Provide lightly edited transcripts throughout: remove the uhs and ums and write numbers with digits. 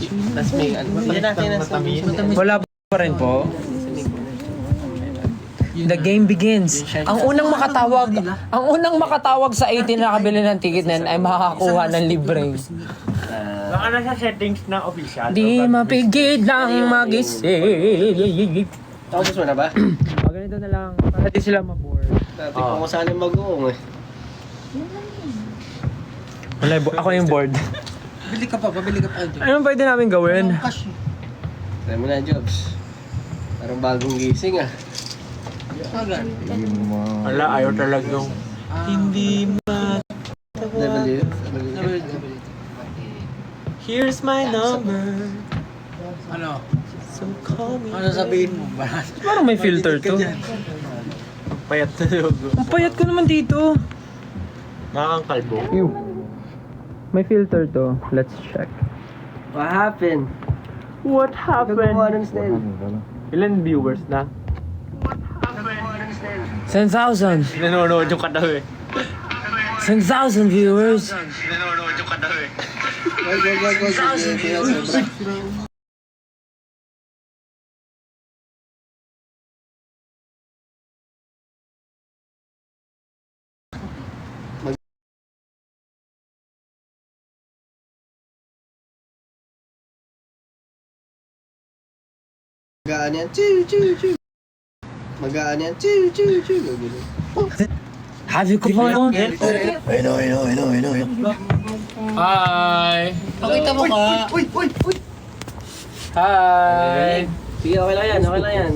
Tapos may ano. Hindi natin na Wala pa rin po. The game begins. Ang unang makatawag sa 18 na nakabili ng ticket na yan ay makakakuha ng libreng. Baka nasa settings ng official. Di mapigil lang mag-isip. Tapos mo na ba? Ganito na lang. Para di sila ma-board. Dati pa kung saan yung mag-uong eh. Wala, ako yung board. Pabili ka pa. Anong pwede namin gawin? Cash. Try mo na, Jobs. Parang bagong gising ah. Wala, ayaw talagang. Hindi W. Here's my number. Ano? So call me. Ano sabihin mo ba? Parang may filter to. Payat na logo. Ang payat ko naman dito. Nakakangkalbo. May filter to. Let's check. What happened? What Nagawa happened? ng style. Ilan viewers na? 10,000. Nanonood yung katabi. 10,000 viewers. Nanonood yung katabi. Go. Magaan yan. Chew. Magaan yan. Chew. Have you coupon? Hi. Pakita mo ka. Uy! Hi. Sige, okay lang yan.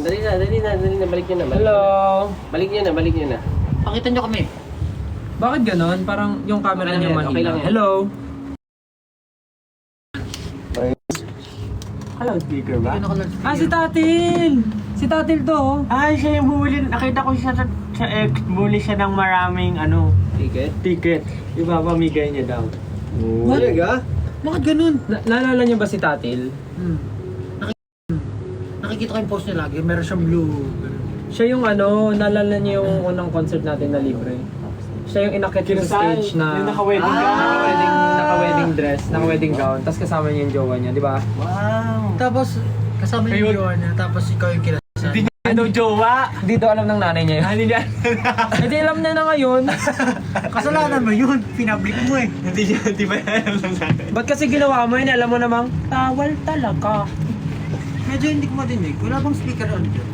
Dali na. Balik nyo na. Hello. Balik nyo na. Pakita nyo kami. Bakit ganon? Parang yung camera Okay lang niyo yan, mahina. okay lang yan. Hello. Hello, speaker ba? Ah, si Tatil. Si Tatil to. Oh. Ay, siya yung huli. Nakita ko siya sa ex. Huli siya ng maraming ticket. Ipapamigay niya daw. Talaga? Bakit ganun? Naalala niyo ba si Tatil? Nakikita ko yung post niya lagi. Meron siyang blue. Siya yung naalala niyo yung unang concert natin na libre. Siya yung inakit ko sa stage na Yung naka-wedding gown. naka-wedding dress, naka-wedding gown, tapos kasama niya yung jowa niya, di ba? Wow. Tapos, kasama yung Ayun. jowa niya. Tapos ikaw yung kinasal. Hindi niya daw jowa. Hindi daw alam ng nanay niya yun. Hindi niya. Hindi alam niya na ngayon. Kasalanan mo yun. Pinablik mo eh. Hindi ba alam lang sa akin? Ba't kasi ginawa mo yun? Alam mo namang, bawal talaga. Medyo hindi ko madinig. Wala bang speaker on dyan?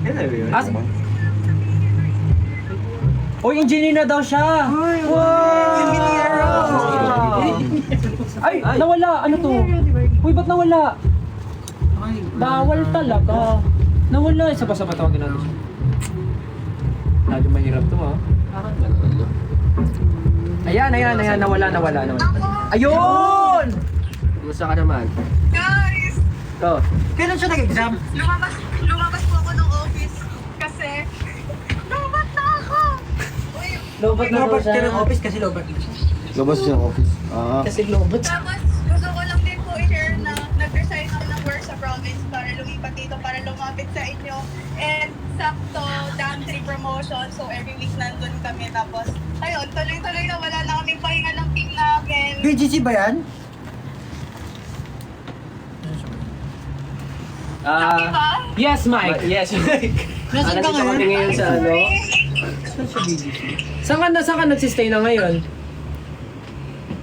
Yan na ba yun? As Uy, engineer na daw siya! Wow! Engineer! Ay, nawala! Ano to? Uy, ba't nawala? Bawal talaga. Nawala. Isa pa sa patawagin natin siya. Medyo mahirap to ha. Ayan. Nawala. Ayun! Kumusta ka naman? Guys, Ito. Kailan siya nag-exam? lumabas po ako ng office kasi lumat na ako. Uy, Lobat na daw Lobat ka siya. ng office kasi lobat din siya. Labas siya ng office. Kasi lobat. tapos gusto ko lang din po i-share na nag-resign ako ng work sa province para lumipat dito, para lumapit sa inyo. And sakto, dam 3 promotion. So every week nandun kami. Tapos, ayun, tuloy-tuloy na wala na kaming pahinga ng team namin. BGC ba yan? Diba? Yes, Mike. Yes, Mike. Nasaan ka Nandito kami ngayon? ngayon sa Saan ka nagsistay na ngayon?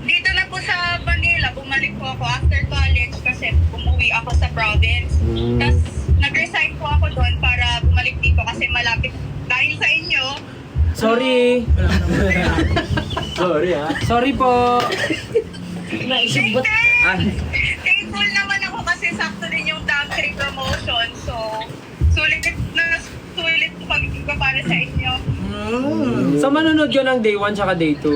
Dito na po sa Manila, bumalik po ako after college kasi umuwi ako sa province. Tapos nag-resign po ako doon para bumalik dito kasi malapit dahil sa inyo. Sorry. Sorry ha. Sorry po. Naisip ba? Thankful naman ako kasi sakto din yung top 3 promotion. So, sulit pag ko para sa inyo. So manonood yun ng day 1 tsaka day 2.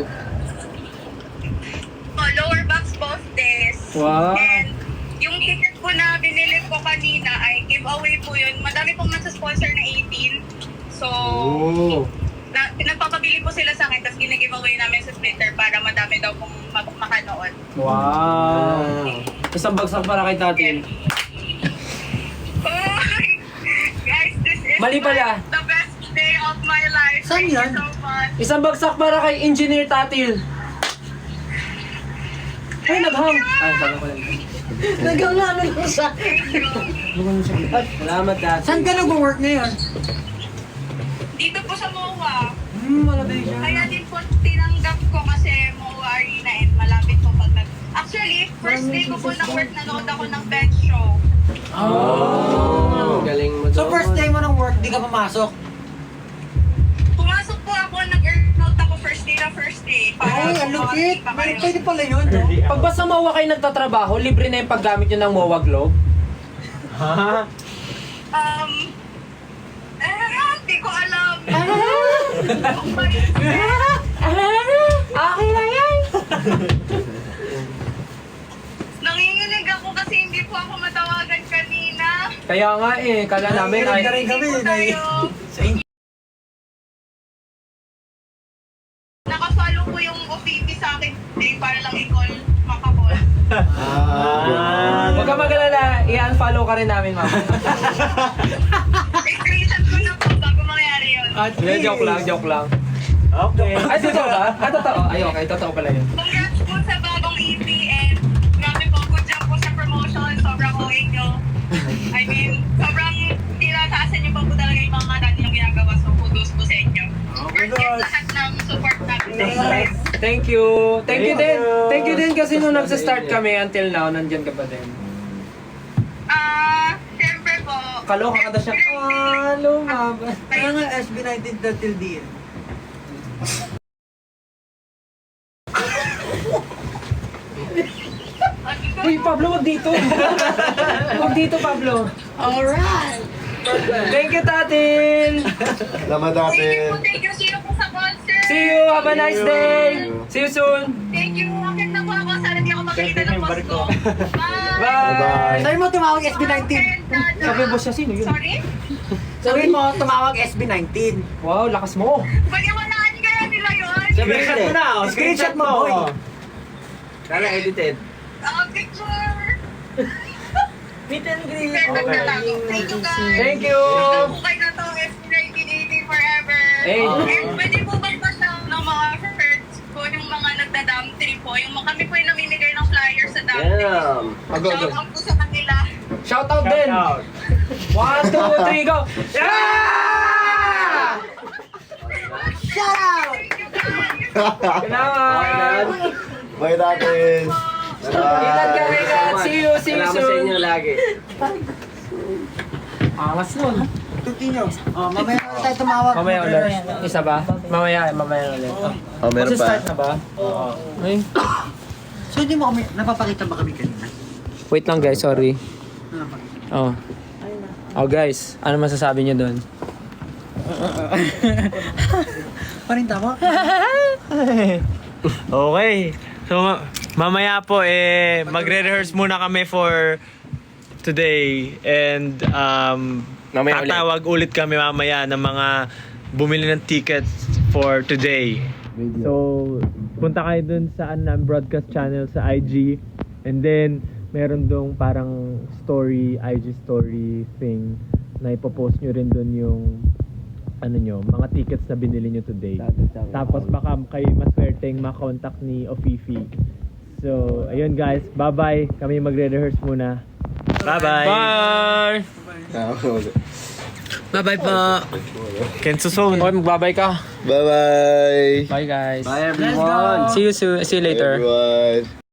Lower box both days. Wow. And yung ticket po na binili ko kanina ay giveaway po yun. Madami pong nasa-sponsor na 18. So, pinagpapabili po sila sa akin tapos gina-giveaway namin sa Twitter para madami daw pong makanood. Wow. Isang bagsak para kay Tatil. Oh, guys, this is Mali pala. the best day of my life. Saan Thank yan? you so much. Isang bagsak para kay Engineer Tatil. Ay, naghang! Ay, sabi ko lang. Nagawala lang sa... Salamat, dati. Saan ka nag-work ngayon? Dito po sa MOA. Malabay siya. Kaya din po tinanggap ko kasi MOA Arena and malapit po pag nag... Actually, first day ko po ng work, nanood ako ng bench show. Oh, galing mo So doon. first day mo ng work, di ka pumasok? Pumasok po ako, nag-earnout ako first day na first day. Ay, ang lupit. Pwede pala yun, no? Pag ba sa MOA kayo nagtatrabaho, libre na yung paggamit nyo ng MOA Globe? Hindi ko alam. Okay na yan! Nanginginig ako kasi hindi po ako matawagan kanina. Kaya nga kala namin ay... Rin kami. Hindi po tayo. Nakafollow po yung OPP sa akin para lang i-call, makakall. Huwag ka magalala, i-unfollow ka rin namin, mama. I-screenshot ko na po bago mangyari yun. Hindi, joke lang. Okay. Ay, totoo ba? Ah, totoo. Ay, okay, totoo pala yun. Congrats po sa bagong EP and grabe po, good job po sa promotion. Sobrang okay nyo. I mean, sobrang tinataasan nyo pa po talaga yung mga dati yung ginagawa. So, kudos po sa inyo. Worth it lahat ng support natin. Thank you. Thank you din. Thank you din kasi nung nagsa-start kami until now, nandyan ka pa din. Siyempre po. Kaloka ka na siya. Lumabas. Kaya nga SB19 till the end. Uy, Pablo, wag dito. Wag dito, Pablo. Alright. Thank you, Tatil. Salamat natin. Thank you. See you po sa concert. See you. Have a nice day. See you soon. Thank you. Akit na po ako. Sana di ako makikita ng boss ko. Bye. Bye. Sabi mo tumawag SB19. Sabi mo siya, sino yun? Sorry? Sabi mo tumawag SB19. Wow, lakas mo. Pag-iwalaan kaya nila yun. Screenshot mo na. Screenshot mo, boy. Kala edited. Picture. Meet and greet. Perfect na lang. Thank you guys. Thank you. Okay na to. SB1918 forever. Hey. And pwede po magpasa ng mga shirts po yung mga nagda-dump trip po. Yung kami po yung namimigay ng flyers sa dump trip. Damn. Shout out po sa kanila. Shout out din. 1, 2, 3, go. Yeah! Shout out! Thank you guys. Salamat. Bye natin. Ingat ka, ingat. See you Salamat sa soon. inyo lagi. Angas nun. Continue. Mamaya na tayo tumawag. Mamaya ulit. Isa ba? Mamaya ulit. Oh, meron pa. Magsa-start na ba? Ay. So hindi mo kami, napapakita ba kami kanina? Wait lang guys, sorry. Napapakita. Oh. Oh guys, ano masasabi niyo doon? Parin tama? Okay. So, mamaya po magre-rehearse muna kami for today and Mamaya ulit. tatawag ulit kami mamaya ng mga bumili ng tickets for today. So, punta kayo dun sa broadcast channel sa IG and then meron dong parang story, IG story thing na ipopost nyo rin dun yung mga tickets na binili nyo today. Tapos baka kayo maswerteng makontak ni Ofifi. So, ayun guys, bye-bye. Kami magre-rehearse muna. Bye-bye. Bye! Bye-bye po. Kenzo soon. Hoy, magbabay ka. Bye-bye. Bye guys. Bye everyone. See you later. Everyone.